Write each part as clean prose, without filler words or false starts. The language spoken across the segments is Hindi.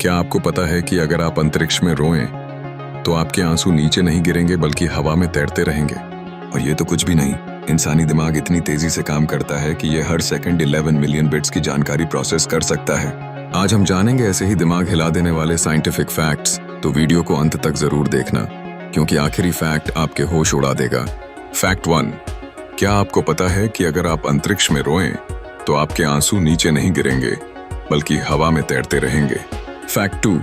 क्या आपको पता है कि अगर आप अंतरिक्ष में रोएं तो आपके आंसू नीचे नहीं गिरेंगे बल्कि हवा में तैरते रहेंगे। और ये तो कुछ भी नहीं, इंसानी दिमाग इतनी तेजी से काम करता है कि ये हर सेकंड 11 मिलियन बिट्स की जानकारी प्रोसेस कर सकता है। आज हम जानेंगे ऐसे ही दिमाग हिला देने वाले साइंटिफिक फैक्ट्स, तो वीडियो को अंत तक जरूर देखना क्योंकि आखिरी फैक्ट आपके होश उड़ा देगा। फैक्ट 1, क्या आपको पता है कि अगर आप अंतरिक्ष में रोएं तो आपके आंसू नीचे नहीं गिरेंगे बल्कि हवा में तैरते रहेंगे। फैक्ट 2,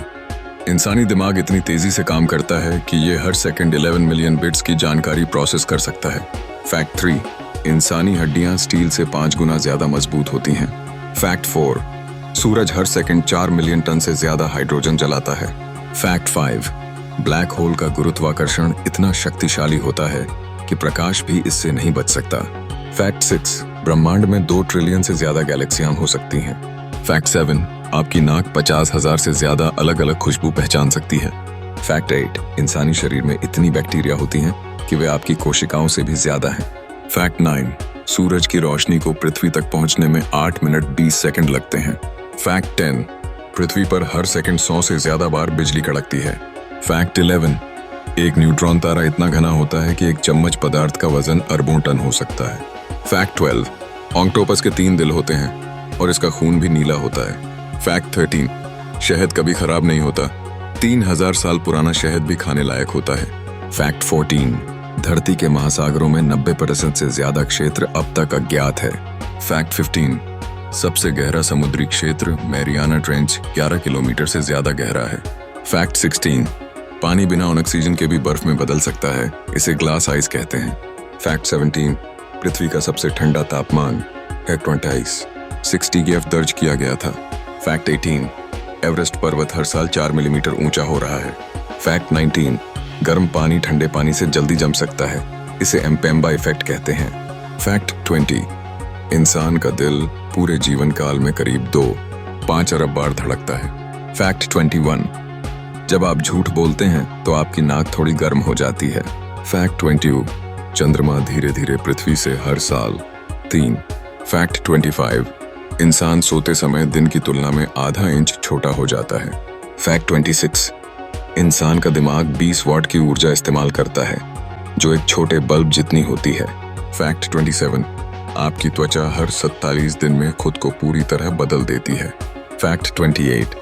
इंसानी दिमाग इतनी तेजी से काम करता है कि ये हर सेकंड 11 मिलियन बिट्स की जानकारी प्रोसेस कर सकता है। फैक्ट 3, इंसानी हड्डियां स्टील से 5 गुना ज्यादा मजबूत होती हैं। फैक्ट 4, सूरज हर सेकंड 4 मिलियन टन से ज्यादा हाइड्रोजन जलाता है। फैक्ट 5, ब्लैक होल का गुरुत्वाकर्षण इतना शक्तिशाली होता है कि प्रकाश भी इससे नहीं बच सकता। फैक्ट 6, ब्रह्मांड में 2 ट्रिलियन से ज्यादा गैलेक्सियां हो सकती हैं। फैक्ट 7, आपकी नाक 50,000 से ज्यादा अलग अलग खुशबू पहचान सकती है। फैक्ट 8, इंसानी शरीर में इतनी बैक्टीरिया होती हैं कि वे आपकी कोशिकाओं से भी ज्यादा हैं। फैक्ट 9, सूरज की रोशनी को पृथ्वी तक पहुंचने में 8 मिनट 20 सेकंड लगते हैं। फैक्ट 10, पृथ्वी पर हर सेकंड 100 से ज्यादा बार बिजली कड़कती है। फैक्ट 11, एक न्यूट्रॉन तारा इतना घना होता है कि एक चम्मच पदार्थ का वजन अरबों टन हो सकता है। फैक्ट 12, ऑक्टोपस के 3 दिल होते हैं और इसका खून भी नीला होता है। फैक्ट 13, शहद कभी खराब नहीं होता, 3000 साल पुराना शहद भी खाने लायक होता है। फैक्ट 14, धरती के महासागरों में 90% से ज्यादा क्षेत्र अब तक अज्ञात है। फैक्ट 15, सबसे गहरा समुद्री क्षेत्र मैरियाना ट्रेंच 11 किलोमीटर से ज्यादा गहरा है। फैक्ट 16, पानी बिना ऑक्सीजन के भी बर्फ में बदल सकता है, इसे ग्लास आइस कहते हैं। फैक्ट 17, पृथ्वी का सबसे ठंडा तापमान हेक्टर 60 दर्ज किया गया था। फैक्ट 18, एवरेस्ट पर्वत हर साल 4 मिलीमीटर ऊंचा हो रहा है। फैक्ट 19, गर्म पानी ठंडे पानी से जल्दी जम सकता है, इसे एम्पेम्बा इफेक्ट कहते हैं। फैक्ट 20, इंसान का दिल पूरे जीवन काल में करीब 2.5 अरब बार धड़कता है। फैक्ट 21, जब आप झूठ बोलते हैं तो आपकी नाक थोड़ी गर्म हो जाती है। फैक्ट 22, चंद्रमा धीरे धीरे पृथ्वी से हर साल 3। फैक्ट 25, इंसान सोते समय दिन की तुलना में आधा इंच छोटा हो जाता है। फैक्ट 26, इंसान का दिमाग 20 वाट की ऊर्जा इस्तेमाल करता है जो एक छोटे बल्ब जितनी होती है। फैक्ट 27, आपकी त्वचा हर 47 दिन में खुद को पूरी तरह बदल देती है। फैक्ट 28,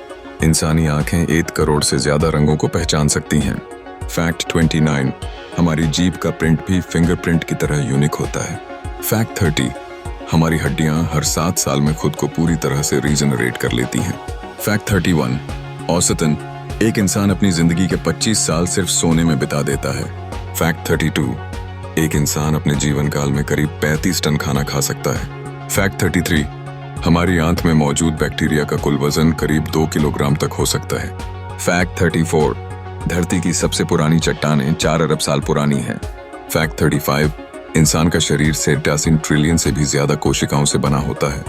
इंसानी आंखें 1 करोड़ से ज्यादा रंगों को पहचान सकती हैं। फैक्ट 29, हमारी जीभ का प्रिंट भी फिंगरप्रिंट की तरह यूनिक होता है। फैक्ट 30, हमारी हड्डियां हर 7 साल में खुद को पूरी तरह से रीजनरेट कर लेती हैं। फैक्ट 31, औसतन एक इंसान अपनी जिंदगी के 25 साल सिर्फ सोने में बिता देता है। फैक्ट 32, एक इंसान अपने जीवन काल में करीब 35 टन खाना खा सकता है। फैक्ट 33, हमारी आंत में मौजूद बैक्टीरिया का कुल वजन करीब 2 किलोग्राम तक हो सकता है। फैक्ट 34, धरती की सबसे पुरानी चट्टानें 4 अरब साल पुरानी हैं। फैक्ट 35, इंसान का शरीर 87 ट्रिलियन से भी ज्यादा कोशिकाओं से बना होता है।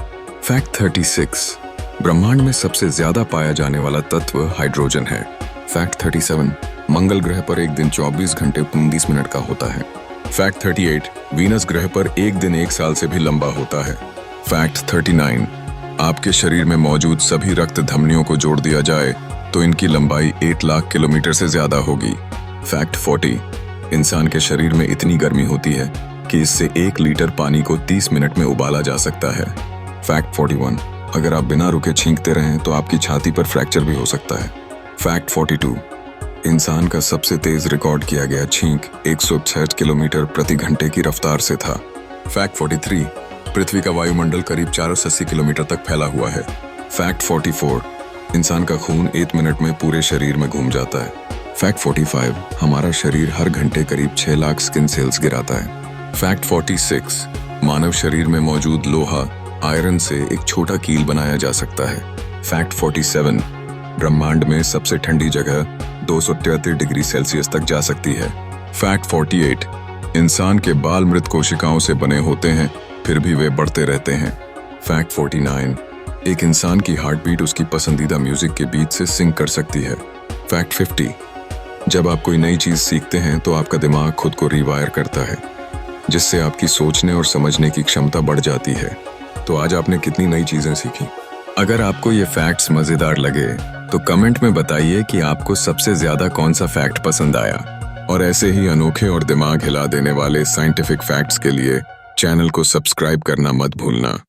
फैक्ट 36, ब्रह्मांड में सबसे ज्यादा पाया जाने वाला तत्व हाइड्रोजन है। फैक्ट 37, मंगल ग्रह पर एक दिन 24 घंटे 19 मिनट का होता है। फैक्ट 38, वीनस ग्रह पर एक दिन 1 साल से भी लंबा होता है। फैक्ट 39, आपके शरीर में मौजूद सभी रक्त धमनियों को जोड़ दिया जाए तो इनकी लंबाई 1 लाख किलोमीटर से ज्यादा होगी। फैक्ट 40, इंसान के शरीर में इतनी गर्मी होती है कि इससे 1 लीटर पानी को 30 मिनट में उबाला जा सकता है। फैक्ट 41, अगर आप बिना रुके छींकते रहें तो आपकी छाती पर फ्रैक्चर भी हो सकता है। फैक्ट 42, इंसान का सबसे तेज रिकॉर्ड किया गया छींक 106 किलोमीटर प्रति घंटे की रफ्तार से था। फैक्ट 43, पृथ्वी का वायुमंडल करीब 480 किलोमीटर तक फैला हुआ है। फैक्ट 44, इंसान का खून 1 मिनट में पूरे शरीर में घूम जाता है। फैक्ट 45, हमारा शरीर हर घंटे करीब 6 लाख स्किन सेल्स गिराता है। फैक्ट 46, मानव शरीर में मौजूद लोहा आयरन से एक छोटा कील बनाया जा सकता है। फैक्ट 47, ब्रह्मांड में सबसे ठंडी जगह 273 डिग्री सेल्सियस तक जा सकती है। फैक्ट 48, इंसान के बाल मृत कोशिकाओं से बने होते हैं फिर भी वे बढ़ते रहते हैं। फैक्ट 49, एक इंसान की हार्ट बीट उसकी पसंदीदा म्यूजिक के बीट से सिंक कर सकती है। फैक्ट 50, जब आप कोई नई चीज सीखते हैं तो आपका दिमाग खुद को रिवायर करता है जिससे आपकी सोचने और समझने की क्षमता बढ़ जाती है। तो आज आपने कितनी नई चीजें सीखी? अगर आपको ये फैक्ट्स मजेदार लगे तो कमेंट में बताइए कि आपको सबसे ज्यादा कौन सा फैक्ट पसंद आया। और ऐसे ही अनोखे और दिमाग हिला देने वाले साइंटिफिक फैक्ट्स के लिए चैनल को सब्सक्राइब करना मत भूलना।